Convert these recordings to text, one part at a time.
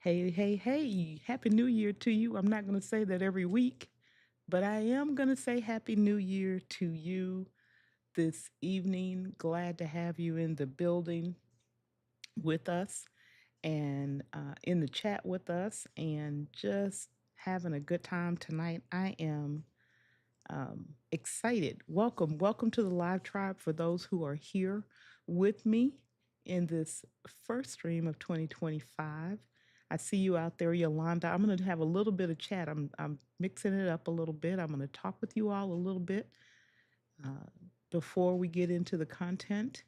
Hey, hey, hey, Happy New Year to you. I'm not going to say that every week, but I am going to say Happy New Year to you this evening. Glad to have you in the building with us and in the chat with us and just having a good time tonight. I am excited. Welcome to the live tribe for those who are here with me in this first stream of 2025. I see you out there, Yolanda. I'm going to have a little bit of chat. I'm mixing it up a little bit. I'm going to talk with you all a little bit uh, before we get into the content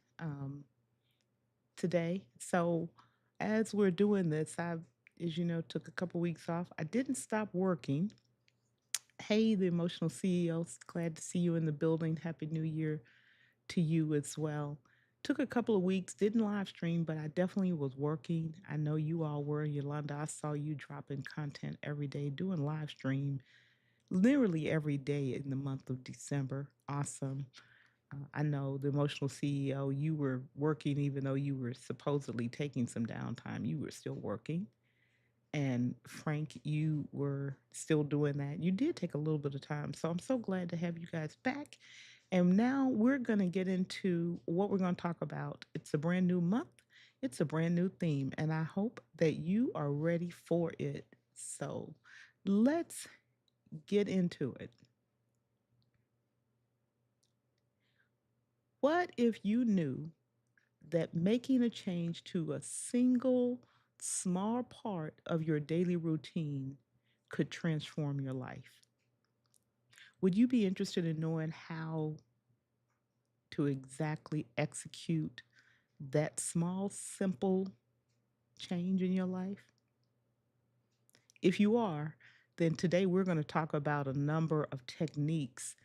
today. So, as we're doing this, as you know, took a couple weeks off. I didn't stop working. Hey, the emotional CEOs, glad to see you in the building. Happy New Year to you as well. Took a couple of weeks, didn't live stream, but I definitely was working. I know you all were, Yolanda. I saw you dropping content every day, doing live stream literally every day in the month of December. Awesome. I know the emotional CEO, you were working even though you were supposedly taking some downtime, you were still working. And Frank, you were still doing that. You did take a little bit of time. So I'm so glad to have you guys back. And now we're going to get into what we're going to talk about. It's a brand new month, it's a brand new theme, and I hope that you are ready for it. So let's get into it. What if you knew that making a change to a single small part of your daily routine could transform your life? Would you be interested in knowing how to exactly execute that small, simple change in your life? If you are, then today we're going to talk about a number of techniques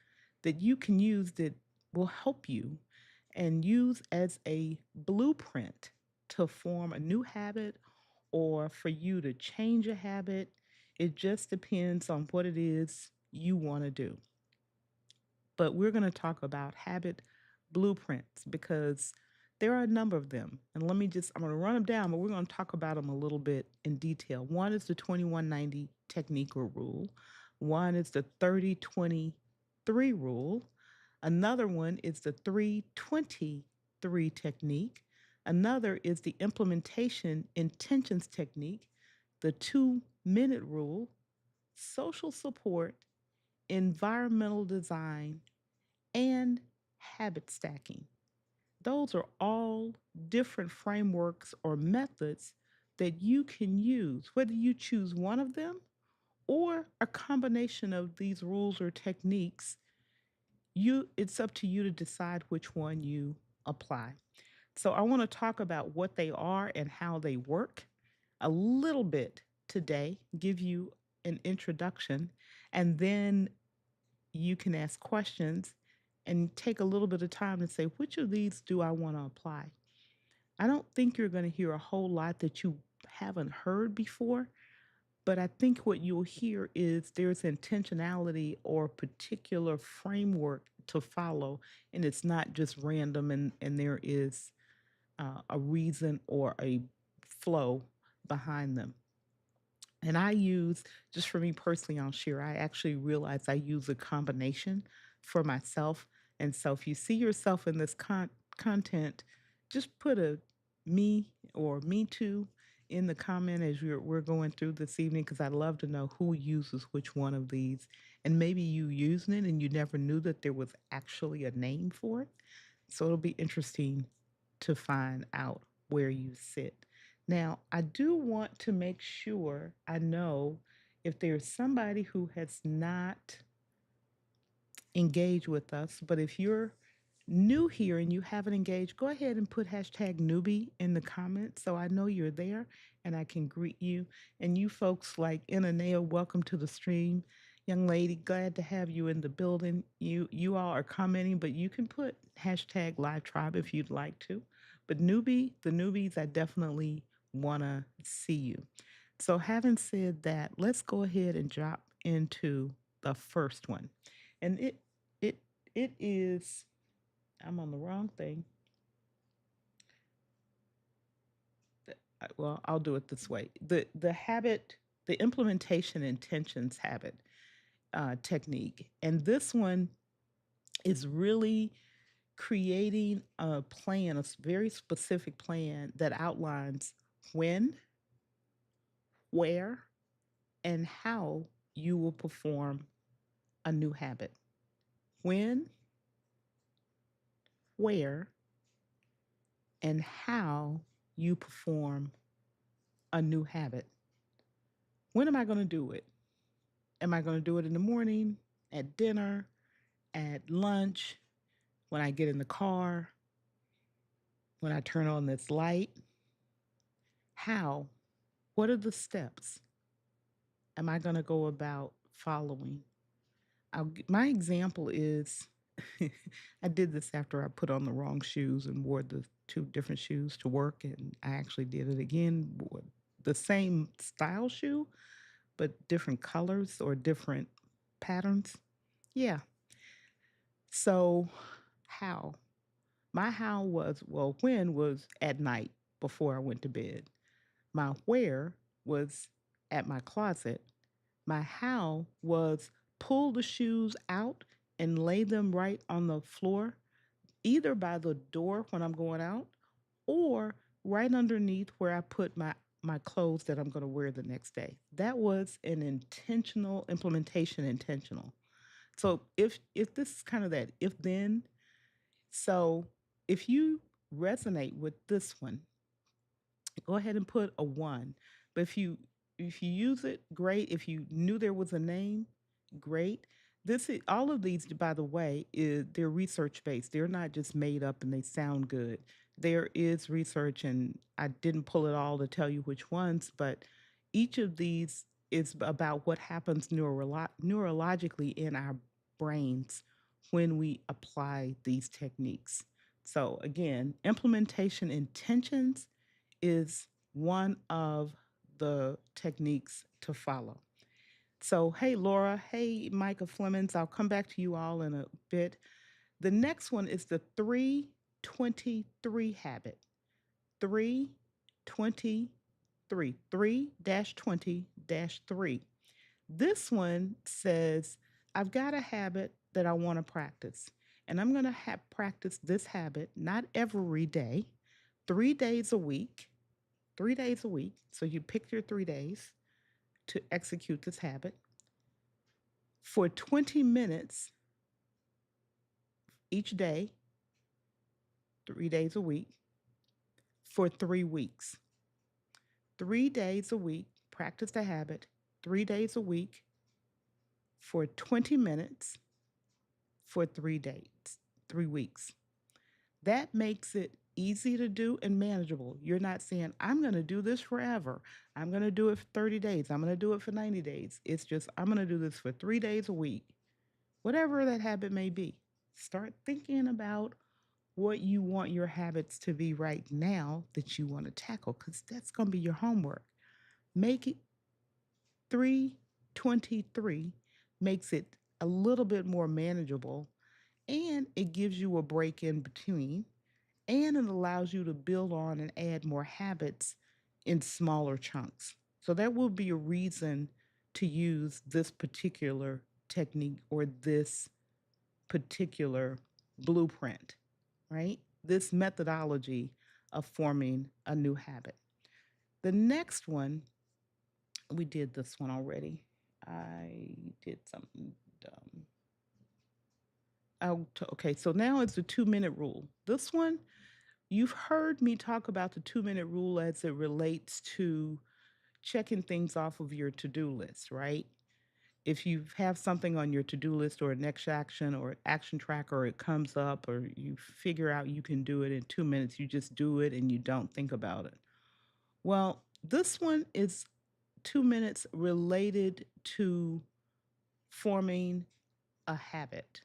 that you can use that will help you and use as a blueprint to form a new habit or for you to change a habit. It just depends on what it is you want to do. But we're going to talk about habit blueprints because there are a number of them. And I'm going to run them down, but we're going to talk about them a little bit in detail. One is the 2190 technique or rule, one is the 30-20-3 rule, another one is the 3-20-3 technique, another is the implementation intentions technique, the 2-minute rule, social support, environmental design, and habit stacking. Those are all different frameworks or methods that you can use, whether you choose one of them or a combination of these rules or techniques. It's up to you to decide which one you apply. So I want to talk about what they are and how they work a little bit today, give you an introduction, and then you can ask questions and take a little bit of time to say, which of these do I want to apply? I don't think you're going to hear a whole lot that you haven't heard before, but I think what you'll hear is there's intentionality or particular framework to follow, and it's not just random, and there is a reason or a flow behind them. And I use, just for me personally, I'll share, I actually realize I use a combination for myself. And so if you see yourself in this content, just put a me or me too in the comment as we're going through this evening, because I'd love to know who uses which one of these. And maybe you using it and you never knew that there was actually a name for it. So it'll be interesting to find out where you sit. Now, I do want to make sure I know if there's somebody who has not engaged with us, but if you're new here and you haven't engaged, go ahead and put hashtag newbie in the comments so I know you're there and I can greet you. And you folks like Inanea, welcome to the stream. Young lady, glad to have you in the building. You all are commenting, but you can put hashtag live tribe if you'd like to. But the newbies, I definitely want to see you. So having said that, let's go ahead and drop into the first one. And it it is, I'm on the wrong thing. well, I'll do it this way. The habit, the implementation intentions habit technique, and this one is really creating a plan, a very specific plan that outlines when, where, and how you will perform a new habit. When, where, and how you perform a new habit. When am I going to do it? Am I going to do it in the morning, at dinner, at lunch, when I get in the car, when I turn on this light? How? What are the steps am I going to go about following? My example is I did this after I put on the wrong shoes and wore the two different shoes to work, and I actually did it again, wore the same style shoe, but different colors or different patterns. Yeah. So, how? My how was, well, when was at night before I went to bed. My where was at my closet. My how was pull the shoes out and lay them right on the floor, either by the door when I'm going out or right underneath where I put my clothes that I'm going to wear the next day. That was an intentional implementation intentional. So if this is kind of that if then, so if you resonate with this one, go ahead and put a one. But if you use it, great. If you knew there was a name, great. This is, all of these, by the way, is they're research based. They're not just made up and they sound good. There is research, and I didn't pull it all to tell you which ones, but each of these is about what happens neurologically in our brains when we apply these techniques. So again, implementation intentions is one of the techniques to follow. So, hey, Laura, hey, Micah Flemings, I'll come back to you all in a bit. The next one is the 323 habit. 323, 3 20 3. This one says, I've got a habit that I want to practice, and I'm going to practice this habit not every day, 3 days a week 3 days a week. So you pick your 3 days to execute this habit for 20 minutes each day, 3 days a week, for 3 weeks. 3 days a week, practice the habit, 3 days a week for 20 minutes for 3 days, 3 weeks. That makes it easy to do and manageable. You're not saying, I'm going to do this forever. I'm going to do it for 30 days. I'm going to do it for 90 days. It's just, I'm going to do this for 3 days a week, whatever that habit may be. Start thinking about what you want your habits to be right now that you want to tackle, because that's going to be your homework. Make it 323, makes it a little bit more manageable, and it gives you a break in between, and it allows you to build on and add more habits in smaller chunks. So that will be a reason to use this particular technique or this particular blueprint, right? This methodology of forming a new habit. The next one, we did this one already. I did something dumb. Oh, okay, so now it's the 2 minute rule. This one, you've heard me talk about the 2 minute rule as it relates to checking things off of your to do list, right? If you have something on your to-do list or a next action or action tracker, it comes up or you figure out you can do it in 2 minutes, you just do it and you don't think about it. Well, this one is 2 minutes related to forming a habit.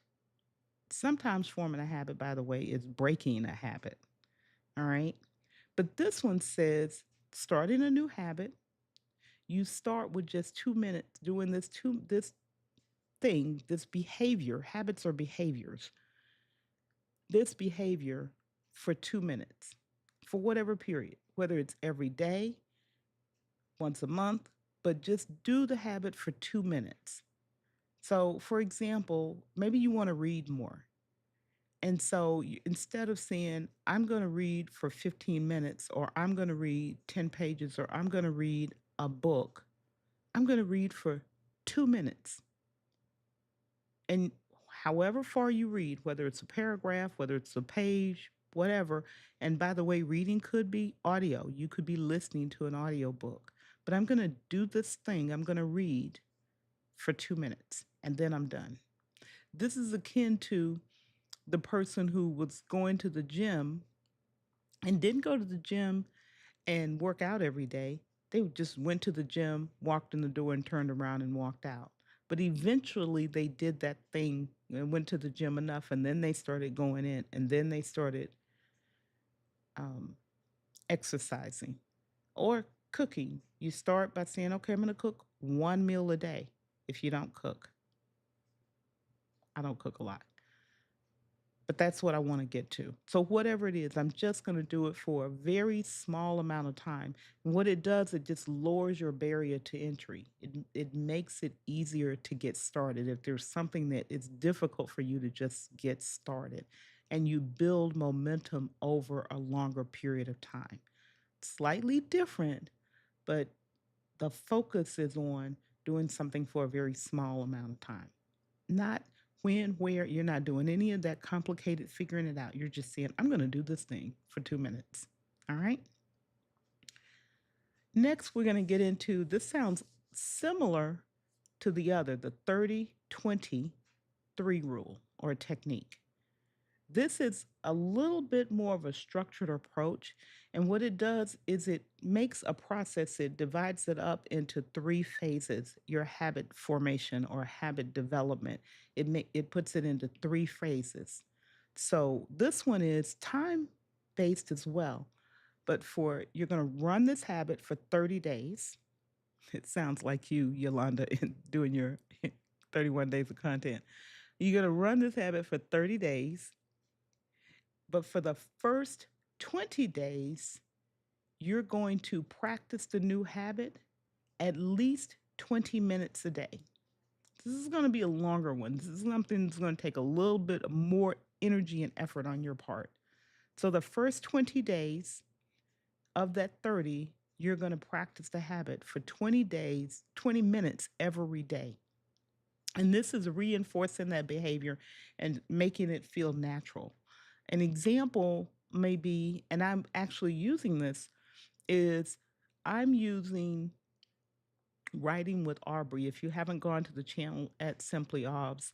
Sometimes forming a habit, by the way, is breaking a habit. All right. But this one says starting a new habit, you start with just 2 minutes doing this thing, this behavior, habits or behaviors, this behavior for 2 minutes, for whatever period, whether it's every day, once a month, but just do the habit for 2 minutes. So, for example, maybe you want to read more. And so instead of saying, I'm going to read for 15 minutes, or I'm going to read 10 pages, or I'm going to read a book, I'm going to read for 2 minutes. And however far you read, whether it's a paragraph, whether it's a page, whatever. And by the way, reading could be audio. You could be listening to an audio book. But I'm going to do this thing. I'm going to read for 2 minutes and then I'm done. This is akin to the person who was going to the gym and didn't go to the gym and work out every day. They just went to the gym, walked in the door, and turned around and walked out. But eventually, they did that thing and went to the gym enough, and then they started going in, and then they started um, exercising or cooking. You start by saying, okay, I'm going to cook one meal a day. If you don't cook, I don't cook a lot. But that's what I want to get to. So, whatever it is, I'm just going to do it for a very small amount of time. And what it does, it just lowers your barrier to entry. It makes it easier to get started. If there's something that is difficult for you to just get started, and you build momentum over a longer period of time. Slightly different, but the focus is on doing something for a very small amount of time. Not when, where, you're not doing any of that complicated figuring it out. You're just saying, I'm going to do this thing for 2 minutes. All right. Next, we're going to get into this sounds similar to the other, the 30-20-3 rule or technique. This is a little bit more of a structured approach. And what it does is it makes a process, it divides it up into three phases your habit formation or habit development. It puts it into three phases. So this one is time based as well. But for you're going to run this habit for 30 days. It sounds like you, Yolanda, in doing your 31 days of content. You're going to run this habit for 30 days. But for the first 20 days, you're going to practice the new habit at least 20 minutes a day. This is going to be a longer one. This is something that's going to take a little bit more energy and effort on your part. So the first 20 days of that 30, you're going to practice the habit for 20 days, 20 minutes every day. And this is reinforcing that behavior and making it feel natural. An example may be, and I'm actually using this, is I'm using Writing with Aubrey. If you haven't gone to the channel at Simply Obs,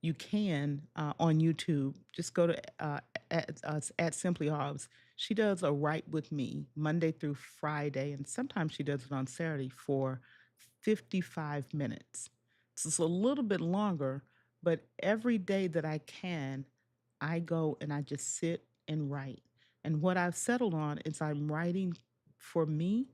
you can on YouTube. Just go to at Simply Obs. She does a Write with Me Monday through Friday, and sometimes she does it on Saturday for 55 minutes. So it's a little bit longer, but every day that I can, I go and I just sit and write. And what I've settled on is I'm writing for me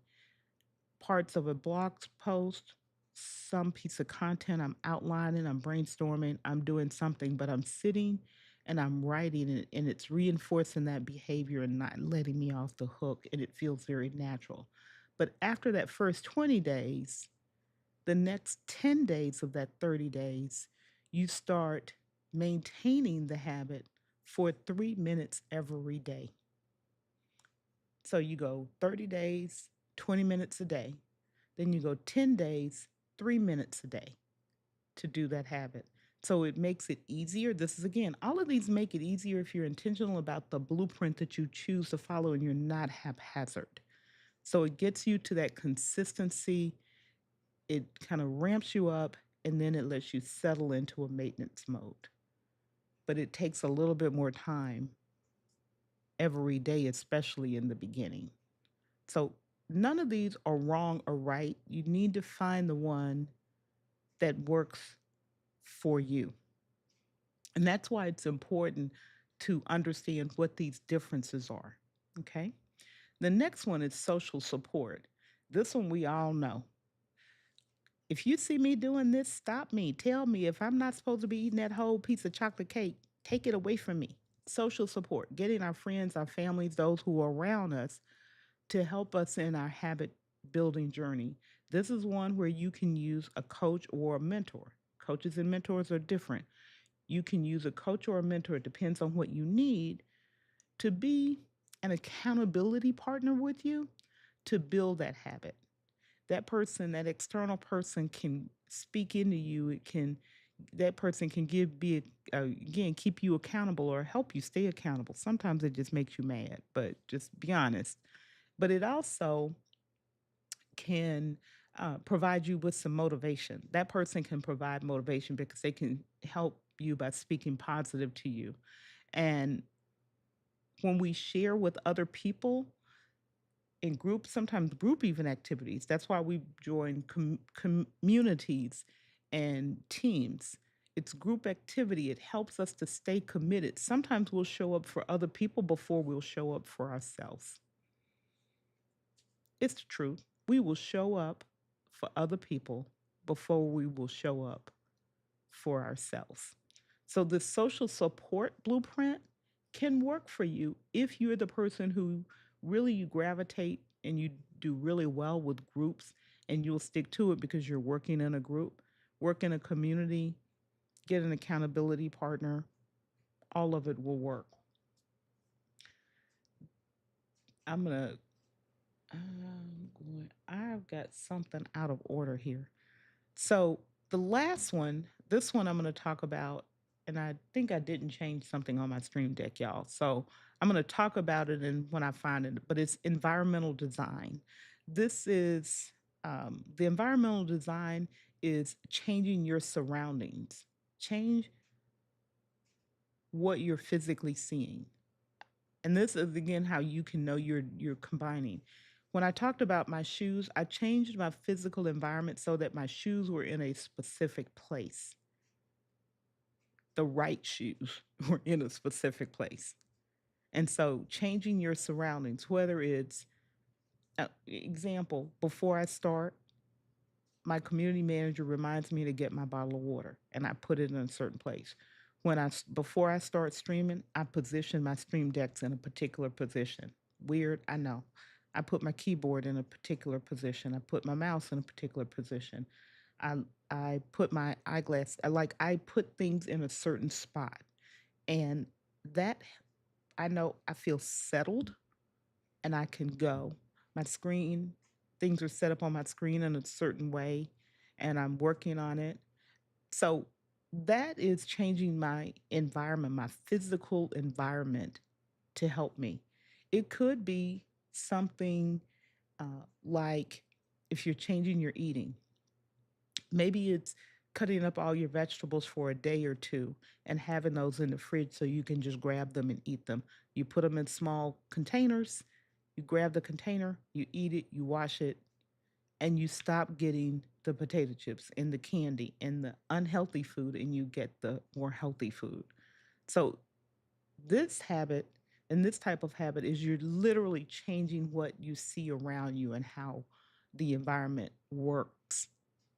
parts of a blog post, some piece of content I'm outlining, I'm brainstorming, I'm doing something, but I'm sitting and I'm writing it and it's reinforcing that behavior and not letting me off the hook. And it feels very natural. But after that first 20 days, the next 10 days of that 30 days, you start maintaining the habit for 3 minutes every day. So you go 30 days, 20 minutes a day. Then you go 10 days, 3 minutes a day to do that habit. So it makes it easier. This is again, all of these make it easier if you're intentional about the blueprint that you choose to follow and you're not haphazard. So it gets you to that consistency. It kind of ramps you up and then it lets you settle into a maintenance mode. But it takes a little bit more time every day, especially in the beginning. So none of these are wrong or right. You need to find the one that works for you. And that's why it's important to understand what these differences are. Okay. The next one is social support. This one we all know. If you see me doing this, stop me. Tell me if I'm not supposed to be eating that whole piece of chocolate cake, take it away from me. Social support, getting our friends, our families, those who are around us to help us in our habit building journey. This is one where you can use a coach or a mentor. Coaches and mentors are different. You can use a coach or a mentor, it depends on what you need, to be an accountability partner with you to build that habit. That person, that external person can speak into you. It can that person can again keep you accountable or help you stay accountable. Sometimes it just makes you mad, but just be honest. But it also can provide you with some motivation. That person can provide motivation because they can help you by speaking positive to you. And when we share with other people in groups, sometimes group even activities, that's why we join communities and teams. It's group activity. It helps us to stay committed. Sometimes we'll show up for other people before we'll show up for ourselves. It's the truth. We will show up for other people before we will show up for ourselves. So, the social support blueprint can work for you if you're the person who really you gravitate and you do really well with groups and you'll stick to it because you're working in a group, work in a community, get an accountability partner, all of it will work. I'm gonna, I've got something out of order here. So the last one, this one I'm going to talk about, and I think I didn't change something on my stream deck, y'all. So I'm going to talk about it and when I find it, but it's environmental design. This is the environmental design is changing your surroundings, change what you're physically seeing. And this is again how you can know you're combining. When I talked about my shoes, I changed my physical environment so that my shoes were in a specific place. The right shoes were in a specific place. And so changing your surroundings, whether it's example, before I start, my community manager reminds me to get my bottle of water and I put it in a certain place. Before I start streaming, I position my stream decks in a particular position. Weird, I know. I put my keyboard in a particular position. I put my mouse in a particular position. I I put my eyeglass I put things in a certain spot. And that I know I feel settled and I can go. My screen, things are set up on my screen in a certain way, and I'm working on it. So that is changing my environment, my physical environment to help me. It could be something like if you're changing your eating, maybe it's cutting up all your vegetables for a day or two and having those in the fridge so you can just grab them and eat them. You put them in small containers, you grab the container, you eat it, you wash it, and you stop getting the potato chips and the candy and the unhealthy food and you get the more healthy food. So this habit and this type of habit is you're literally changing what you see around you and how the environment works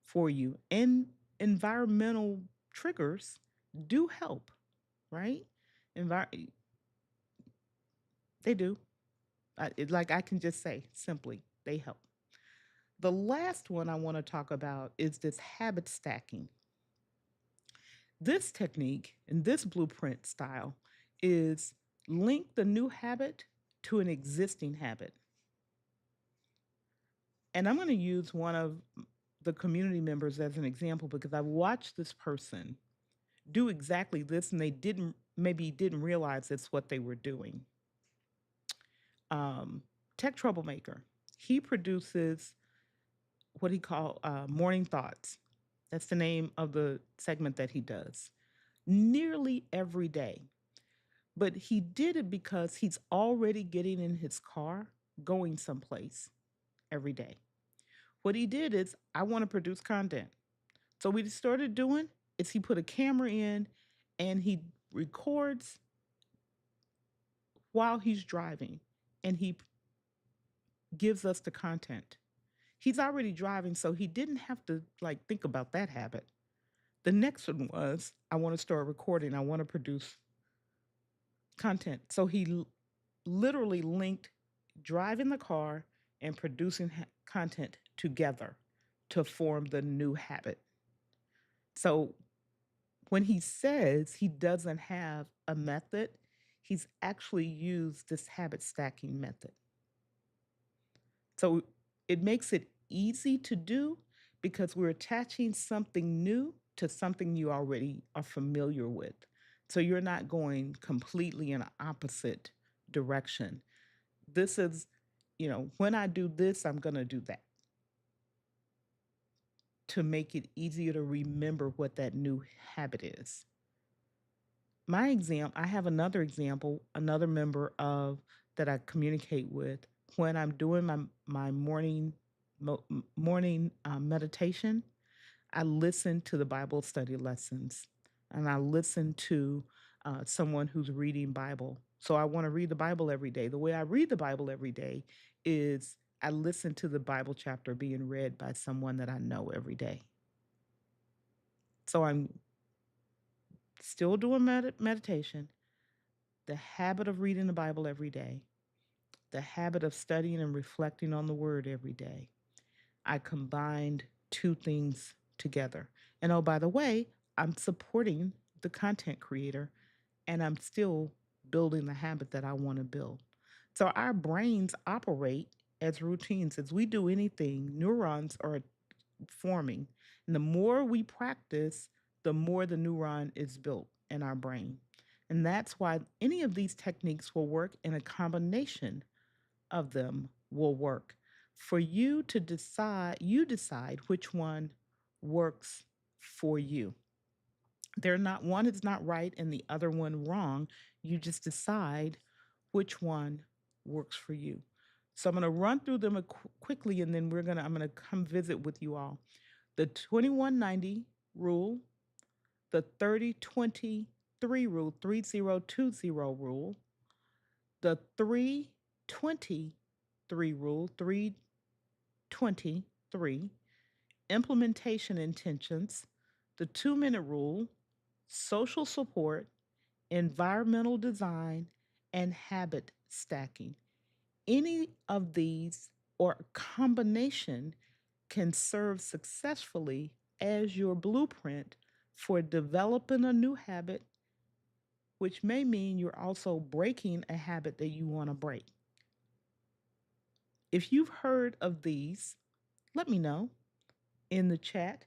for you. And environmental triggers do help, right? Envi- they do. Like I can just say simply, they help. The last one I want to talk about is this habit stacking. This technique and this blueprint style is link the new habit to an existing habit. And I'm going to use one of the community members as an example because I watched this person do exactly this and they didn't realize it's what they were doing. Um, Tech Troublemaker. He produces what he called Morning Thoughts. That's the name of the segment that he does nearly every day. But he did it because he's already getting in his car, going someplace every day. What he did is, I want to produce content. So what he started doing is he put a camera in and he records while he's driving and he gives us the content. He's already driving, so he didn't have to like think about that habit. The next one was, I want to start recording, I want to produce content. So he literally linked driving the car and producing content together to form the new habit. So when he says he doesn't have a method, he's actually used this habit stacking method. So it makes it easy to do because we're attaching something new to something you already are familiar with. So you're not going completely in an opposite direction. This is, when I do this, I'm going to do that to make it easier to remember what that new habit is. I have another example, another member of that I communicate with when I'm doing my morning meditation. I listen to the Bible study lessons, and I listen to someone who's reading Bible. So I want to read the Bible every day. The way I read the Bible every day is I listen to the Bible chapter being read by someone that I know every day. So I'm still doing meditation, the habit of reading the Bible every day, the habit of studying and reflecting on the word every day. I combined two things together. And oh, by the way, I'm supporting the content creator and I'm still building the habit that I want to build. So our brains operate as routines. As we do anything, neurons are forming. And the more we practice, the more the neuron is built in our brain. And that's why any of these techniques will work, and a combination of them will work. For you to decide, you decide which one works for you. They're not, one is not right and the other one wrong. You just decide which one works for you. So I'm going to run through them quickly, and then I'm going to come visit with you all. The 2190 rule, the 30-20-3 rule, 3020 rule, the 3-20-3 rule, 3-20-3, implementation intentions, the 2-minute rule, social support, environmental design, and habit stacking. Any of these or a combination can serve successfully as your blueprint for developing a new habit, which may mean you're also breaking a habit that you want to break. If you've heard of these, let me know in the chat.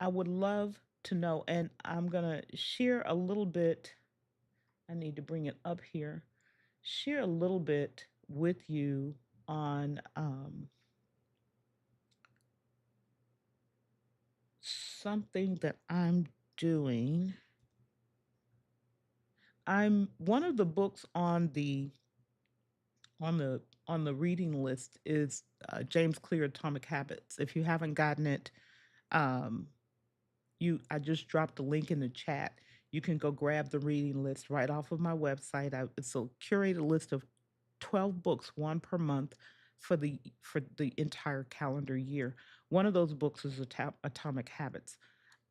I would love to know. And I'm going to share a little bit. I need to bring it up here. Share a little bit with you on something that I'm doing. I'm one of the books on the on the reading list is James Clear Atomic Habits. If you haven't gotten it, um, I just dropped the link in the chat. You can go grab the reading list right off of my website. It's a curated list of 12 books, one per month for the entire calendar year. One of those books is Atomic Habits.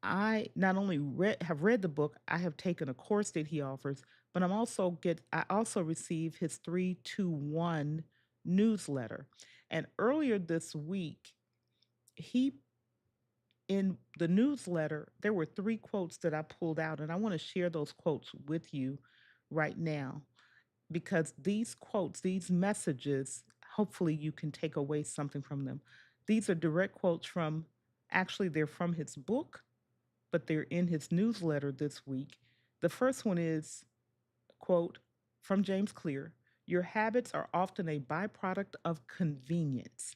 I not only have read the book, I have taken a course that he offers, but I also receive his 321 newsletter. And earlier this week, he in the newsletter, there were three quotes that I pulled out, and I want to share those quotes with you right now because these quotes, these messages, hopefully you can take away something from them. These are direct quotes they're from his book, but they're in his newsletter this week. The first one is, quote, from James Clear: your habits are often a byproduct of convenience.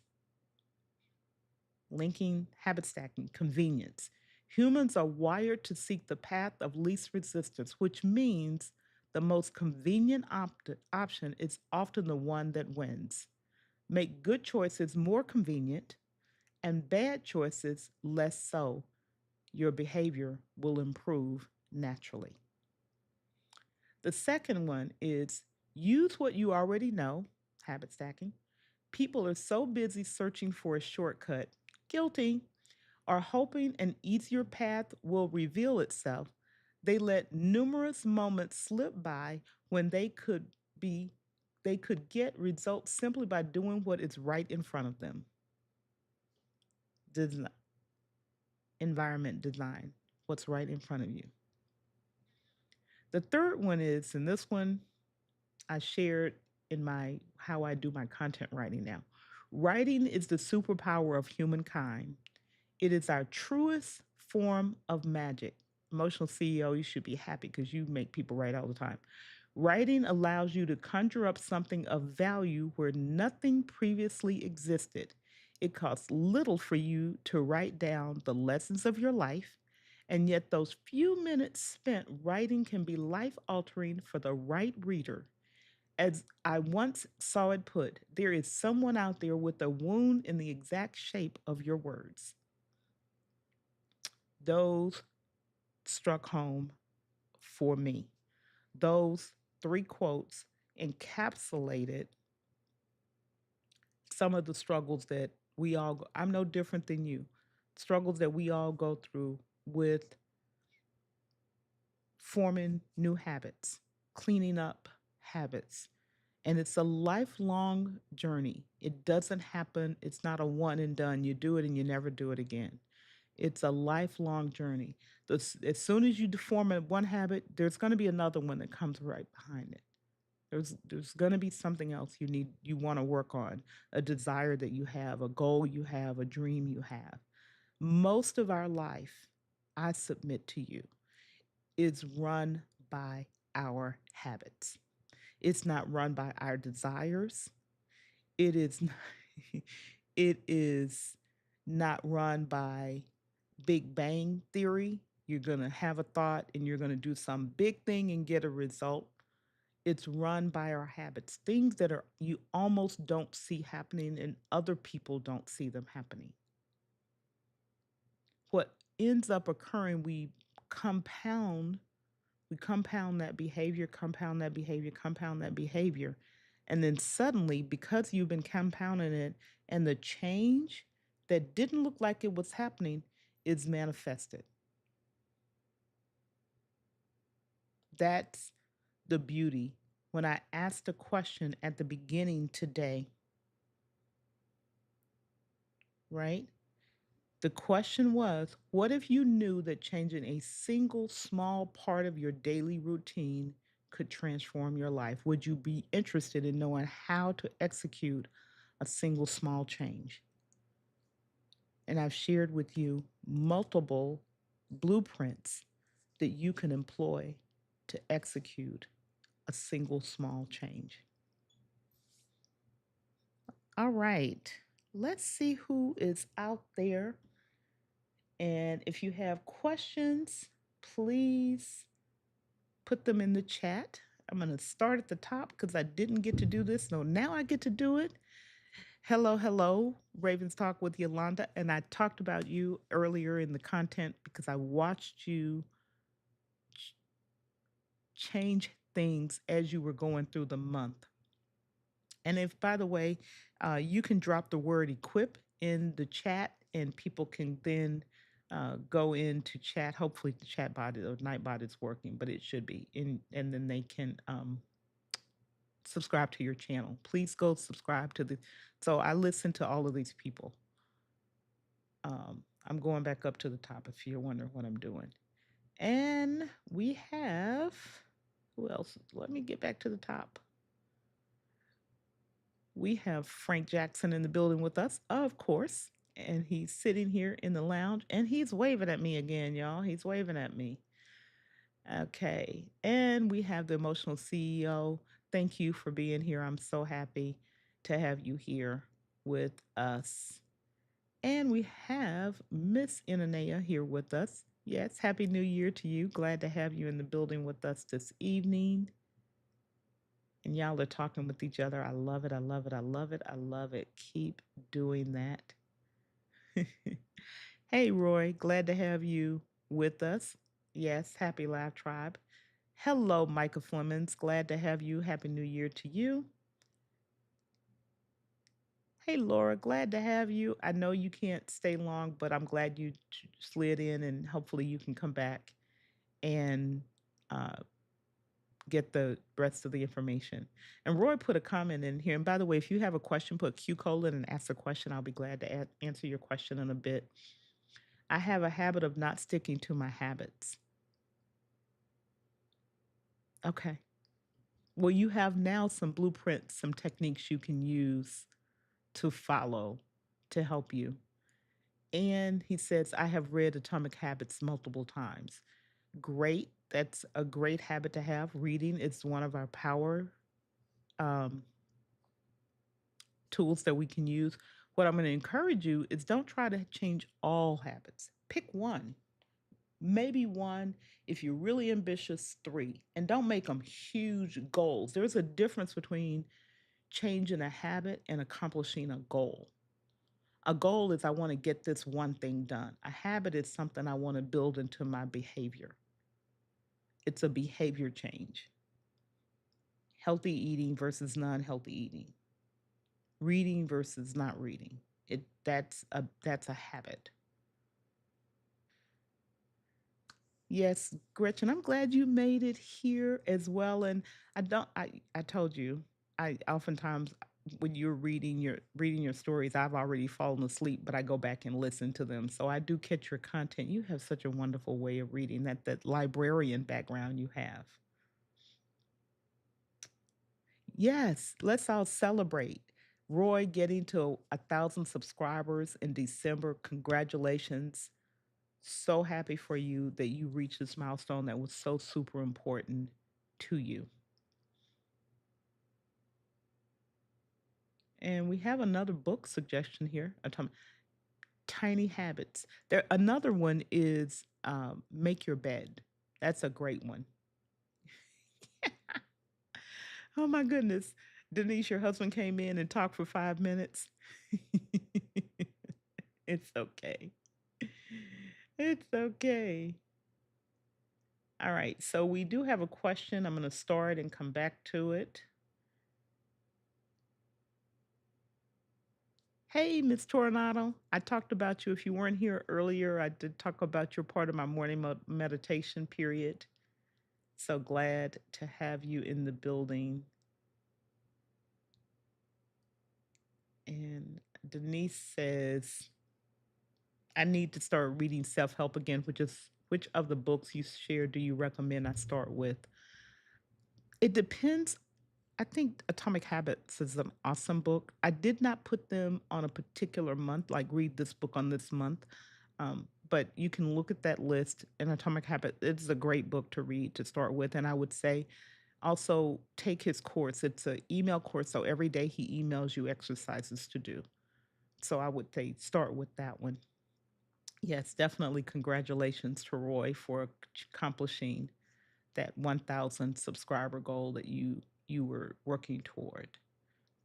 Linking habit stacking, convenience. Humans are wired to seek the path of least resistance, which means the most convenient option is often the one that wins. Make good choices more convenient and bad choices less so. Your behavior will improve naturally. The second one is use what you already know, habit stacking. People are so busy searching for a shortcut, guilty, or hoping an easier path will reveal itself. They let numerous moments slip by when be they could get results simply by doing what is right in front of them. Des- Environment design, what's right in front of you. The third one is, and this one I shared in my how I do my content writing now. Writing is the superpower of humankind. It is our truest form of magic. Emotional CEO, you should be happy because you make people write all the time. Writing allows you to conjure up something of value where nothing previously existed. It costs little for you to write down the lessons of your life, and yet those few minutes spent writing can be life altering for the right reader. As I once saw it put, there is someone out there with a wound in the exact shape of your words. Those struck home for me. Those three quotes encapsulated some of the struggles that we all I'm no different than you. Struggles that we all go through with forming new habits, cleaning up habits. And it's a lifelong journey. It doesn't happen, it's not a one and done. You do it and you never do it again. It's a lifelong journey. As soon as you form one habit, there's going to be another one that comes right behind it. There's going to be something else you want to work on, a desire that you have, a goal you have, a dream you have. Most of our life, I submit to you, is run by our habits. It's not run by our desires. It is it is not run by Big Bang theory. You're going to have a thought and you're going to do some big thing and get a result. It's run by our habits, things that are you almost don't see happening and other people don't see them happening. What ends up occurring, compound compound that behavior, compound that behavior, compound that behavior. And then suddenly, because you've been compounding it and the change that didn't look like it was happening is manifested. That's the beauty. When I asked a question at the beginning today, right? The question was, what if you knew that changing a single small part of your daily routine could transform your life? Would you be interested in knowing how to execute a single small change? And I've shared with you multiple blueprints that you can employ to execute a single small change. All right, let's see who is out there. And if you have questions, please put them in the chat. I'm going to start at the top because I didn't get to do this. So now I get to do it. Hello, hello, Ravens Talk with Yolanda. And I talked about you earlier in the content because I watched you change things as you were going through the month. And if, by the way, you can drop the word equip in the chat and people can then go into chat. Hopefully the chat bot or Nightbot is working, but it should be. And then they can subscribe to your channel. Please go subscribe to the. So I listen to all of these people. I'm going back up to the top if you're wondering what I'm doing. And we have, who else? Let me get back to the top. We have Frank Jackson in the building with us, of course. And he's sitting here in the lounge and he's waving at me again, y'all. He's waving at me. Okay. And we have the emotional CEO. Thank you for being here. I'm so happy to have you here with us. And we have Miss Inanea here with us. Yes, Happy New Year to you. Glad to have you in the building with us this evening. And y'all are talking with each other. I love it. I love it. I love it. I love it. Keep doing that. Hey, Roy. Glad to have you with us. Yes, happy Live Tribe. Hello, Micah Flemings. Glad to have you. Happy New Year to you. Hey, Laura. Glad to have you. I know you can't stay long, but I'm glad you slid in and hopefully you can come back and get the rest of the information. And Roy put a comment in here. And by the way, if you have a question, put Q colon and ask a question. I'll be glad to answer your question in a bit. I have a habit of not sticking to my habits. Okay. Well, you have now some blueprints, some techniques you can use to follow to help you. And he says, I have read Atomic Habits multiple times. Great. That's a great habit to have. Reading is one of our power um, tools that we can use. What I'm going to encourage you is don't try to change all habits. Pick one, maybe one. If you're really ambitious, three. And don't make them huge goals. There's a difference between changing a habit and accomplishing a goal. A goal is I want to get this one thing done. A habit is something I want to build into my behavior. It's a behavior change. Healthy eating versus non-healthy eating. Reading versus not reading. That's a habit. Yes, Gretchen, I'm glad you made it here as well. And I told you, I oftentimes when you're reading your stories, I've already fallen asleep, but I go back and listen to them. So I do catch your content. You have such a wonderful way of reading, that librarian background you have. Yes, let's all celebrate. Roy getting to 1,000 subscribers in December. Congratulations. So happy for you that you reached this milestone that was so super important to you. And we have another book suggestion here. Tiny Habits. There, another one is Make Your Bed. That's a great one. Oh my goodness. Denise, your husband came in and talked for 5 minutes. It's okay. It's okay. All right. So we do have a question. I'm going to start and come back to it. Hey, Miss Tornado. I talked about you. If you weren't here earlier, I did talk about your part of my morning meditation period. So glad to have you in the building. And Denise says, I need to start reading self help again, which of the books you share do you recommend I start with? It depends. I think Atomic Habits is an awesome book. I did not put them on a particular month, like read this book on this month. But you can look at that list. And Atomic Habit, it's a great book to read to start with. And I would say also take his course. It's an email course. So every day he emails you exercises to do. So I would say start with that one. Yes, definitely congratulations to Roy for accomplishing that 1,000 subscriber goal that you were working toward.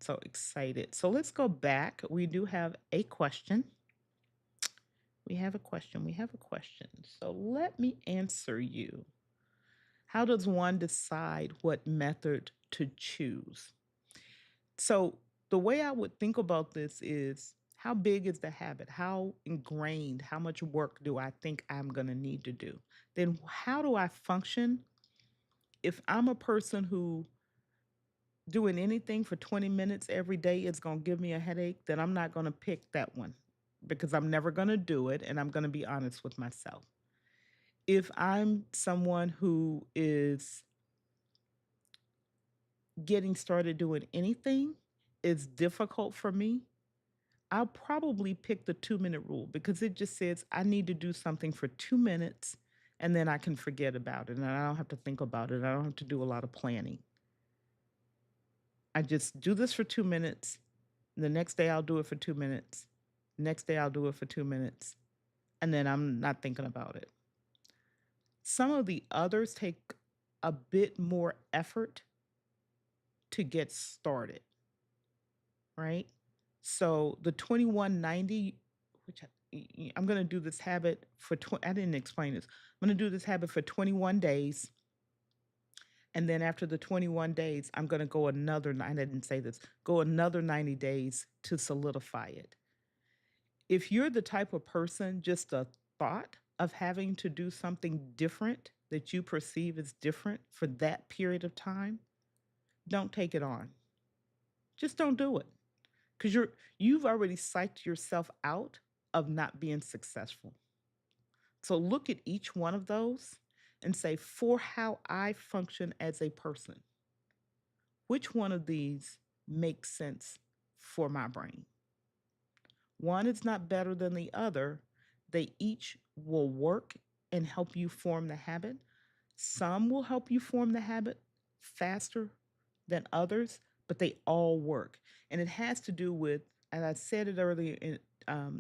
So excited. So let's go back. We do have a question. We have a question. We have a question. So let me answer you. How does one decide what method to choose? So the way I would think about this is how big is the habit? How ingrained? How much work do I think I'm going to need to do? Then how do I function if I'm a person who doing anything for 20 minutes every day is going to give me a headache, then I'm not going to pick that one because I'm never going to do it and I'm going to be honest with myself. If I'm someone who is getting started doing anything is difficult for me, I'll probably pick the 2 minute rule because it just says I need to do something for 2 minutes and then I can forget about it and I don't have to think about it. I don't have to do a lot of planning. I just do this for 2 minutes. The next day I'll do it for 2 minutes. Next day I'll do it for 2 minutes. And then I'm not thinking about it. Some of the others take a bit more effort to get started, right? So the 2190, which I'm going to do this habit for, I didn't explain this. I'm going to do this habit for 21 days. And then after the 21 days, I'm going to go another, I didn't say this, go another 90 days to solidify it. If you're the type of person, just a thought of having to do something different that you perceive as different for that period of time, don't take it on. Just don't do it. Because you've already psyched yourself out of not being successful. So look at each one of those and say, for how I function as a person, which one of these makes sense for my brain? One is not better than the other. They each will work and help you form the habit. Some will help you form the habit faster than others, but they all work. And it has to do with, and I said it earlier,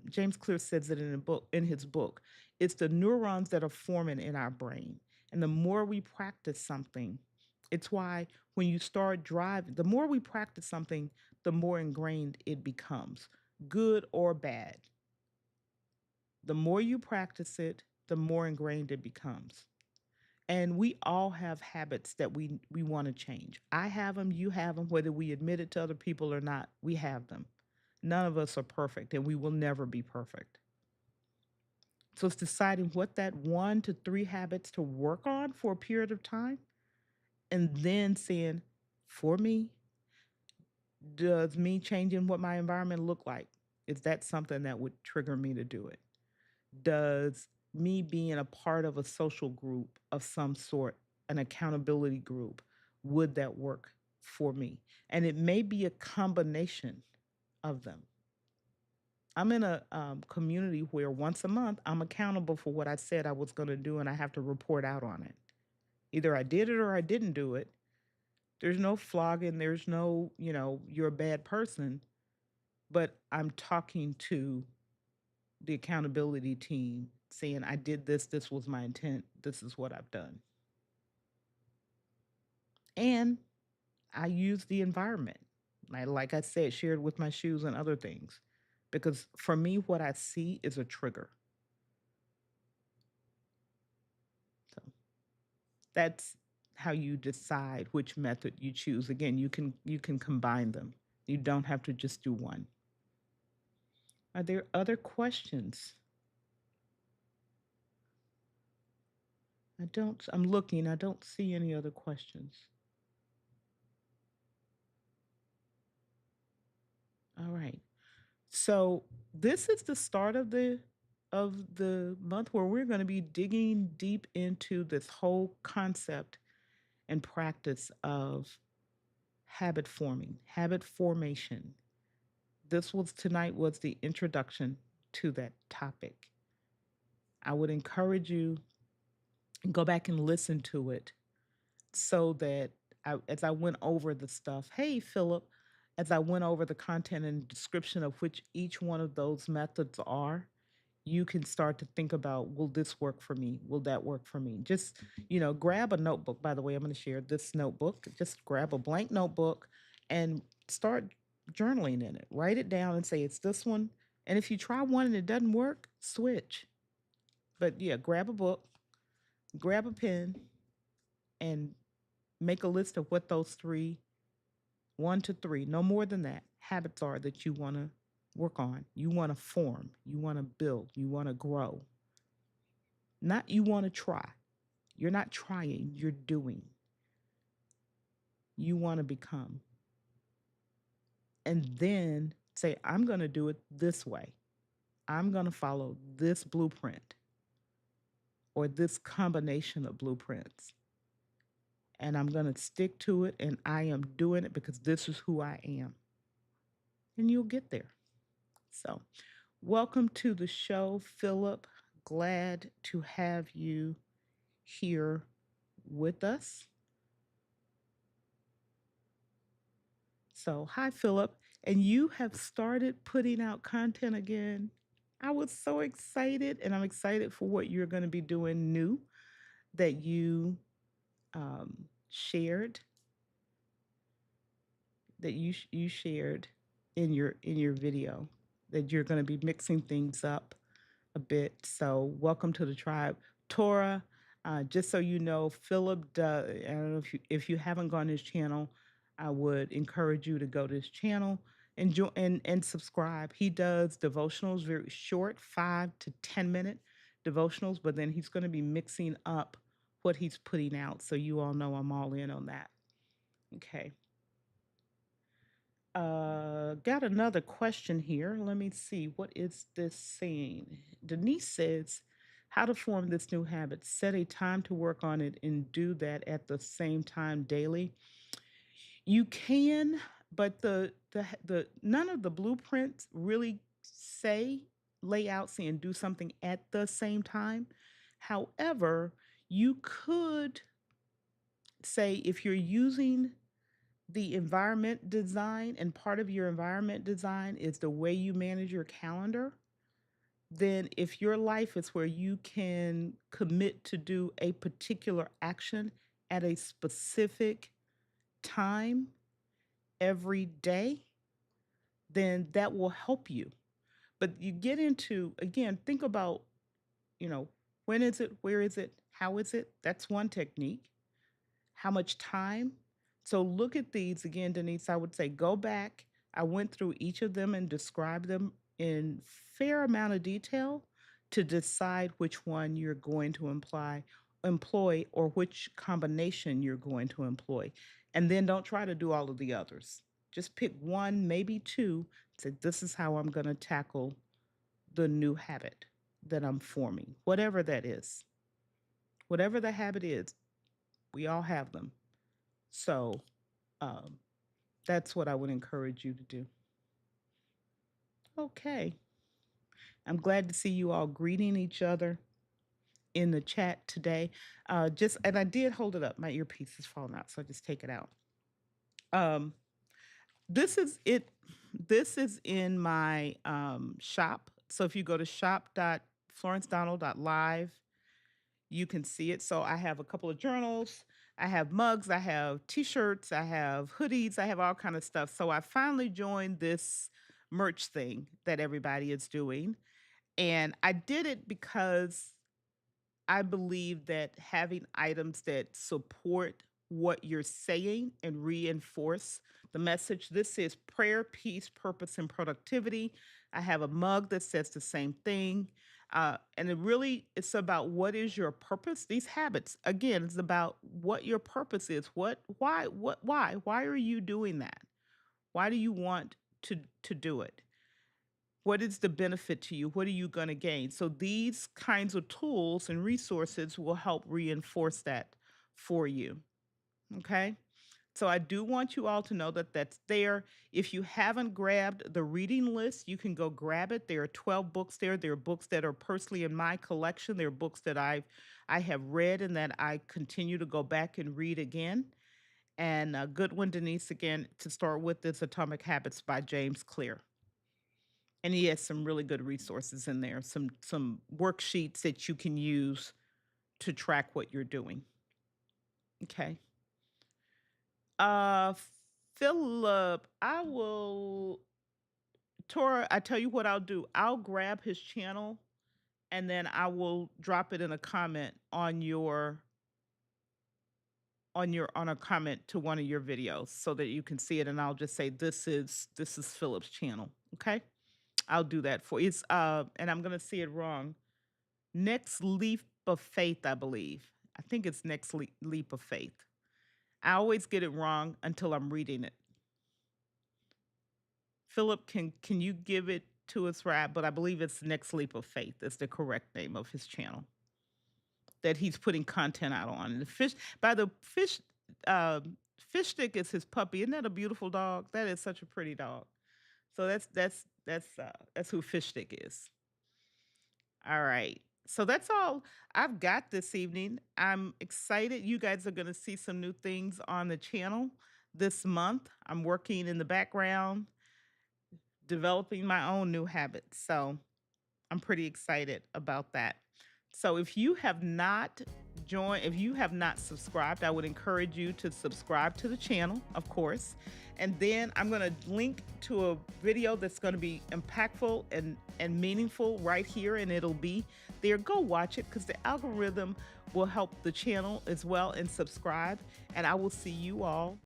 James Clear says it in a book, in his book, it's the neurons that are forming in our brain. And the more we practice something, it's why when you start driving, the more we practice something, the more ingrained it becomes, good or bad. The more you practice it, the more ingrained it becomes. And we all have habits that we want to change. I have them, you have them, whether we admit it to other people or not, we have them. None of us are perfect and we will never be perfect. So it's deciding what that 1 to 3 habits to work on for a period of time and then saying, for me, does me changing what my environment look like? Is that something that would trigger me to do it? Does me being a part of a social group of some sort, an accountability group, would that work for me? And it may be a combination of them. I'm in a community where once a month I'm accountable for what I said I was going to do and I have to report out on it. Either I did it or I didn't do it. There's no flogging, there's no, you're a bad person, but I'm talking to the accountability team saying, I did this, this was my intent, this is what I've done. And I use the environment. Like I said, shared with my shoes and other things. Because for me, what I see is a trigger. So that's how you decide which method you choose. Again, you can combine them. You don't have to just do one. Are there other questions? I'm looking, I don't see any other questions. All right. So this is the start of the month where we're going to be digging deep into this whole concept and practice of habit forming, habit formation. Tonight was the introduction to that topic. I would encourage you go back and listen to it so that as I went over the stuff, hey Philip, as I went over the content and description of which each one of those methods are, you can start to think about, will this work for me? Will that work for me? Just, grab a notebook. By the way, I'm going to share this notebook. Just grab a blank notebook and start journaling in it. Write it down and say, it's this one. And if you try one and it doesn't work, switch. But yeah, grab a book, grab a pen, and make a list of what those 1 to 3, no more than that, habits are that you want to work on, you want to form, you want to build, you want to grow. Not you want to try. You're not trying, you're doing. You want to become. And then say, I'm going to do it this way. I'm going to follow this blueprint or this combination of blueprints. And I'm going to stick to it. And I am doing it because this is who I am. And you'll get there. So, welcome to the show, Philip. Glad to have you here with us. So, hi, Philip. And you have started putting out content again. I was so excited, and I'm excited for what you're going to be doing new that you shared, you shared in your video, that you're going to be mixing things up a bit. So, welcome to the tribe, Tora. Just so you know, Philip does. I don't know if you haven't gone to his channel, I would encourage you to go to his channel and and subscribe. He does devotionals, very short, 5 to 10 minute devotionals, but then he's going to be mixing up what he's putting out. So you all know I'm all in on that. Okay. Got another question here. Let me see. What is this saying? Denise says, how to form this new habit. Set a time to work on it and do that at the same time daily. You can, but the none of the blueprints really say lay out saying do something at the same time. However, you could say if you're using the environment design and part of your environment design is the way you manage your calendar, then if your life is where you can commit to do a particular action at a specific time every day, then that will help you. But you get into, again, think about, you know, when is it, where is it, how is it? That's one technique. How much time? So look at these again, Denise. I would say go back. I went through each of them and described them in fair amount of detail to decide which one you're going to employ or which combination you're going to employ. And then don't try to do all of the others. Just pick one, maybe two. Say, this is how I'm going to tackle the new habit that I'm forming, whatever that is. Whatever the habit is, we all have them. So um, that's what I would encourage you to do. Okay. I'm glad to see you all greeting each other in the chat today. And I did hold it up. My earpiece is falling out, so I just take it out. Um, this is it. This is in my shop. So if you go to shop.florencedonald.live, you can see it. So I have a couple of journals, I have mugs, I have t-shirts, I have hoodies, I have all kind of stuff. So I finally joined this merch thing that everybody is doing. And I did it because I believe that having items that support what you're saying and reinforce the message. This is prayer, peace, purpose, and productivity. I have a mug that says the same thing. And it's about what is your purpose. These habits, again, it's about what your purpose is. Why are you doing that? Why do you want to do it? What is the benefit to you? What are you going to gain? So these kinds of tools and resources will help reinforce that for you. Okay. So I do want you all to know that that's there. If you haven't grabbed the reading list, you can go grab it. There are 12 books there. There are books that are personally in my collection. There are books that I have read and that I continue to go back and read again. And a good one, Denise, again, to start with is Atomic Habits by James Clear. And he has some really good resources in there, some worksheets that you can use to track what you're doing. Okay. Uh Philip, Tora, I tell you what I'll do. I'll grab his channel and then I will drop it in a comment on a comment to one of your videos so that you can see it, and I'll just say this is Philip's channel. Okay? I'll do that for you. It's and I'm gonna see it wrong. Next Leap of Faith, I believe. I think it's Leap of Faith. I always get it wrong until I'm reading it. Philip, can you give it to us right? But I believe it's Next Leap of Faith. That's the correct name of his channel that he's putting content out on. And the fish, by the fish, fish stick is his puppy. Isn't that a beautiful dog? That is such a pretty dog. So that's who Fish Stick is. All right. So that's all I've got this evening. I'm excited. You guys are going to see some new things on the channel this month. I'm working in the background, developing my own new habits. So I'm pretty excited about that. So if you have not if you have not subscribed, I would encourage you to subscribe to the channel, of course. And then I'm going to link to a video that's going to be impactful and meaningful right here, and it'll be there. Go watch it because the algorithm will help the channel as well, and subscribe. And I will see you all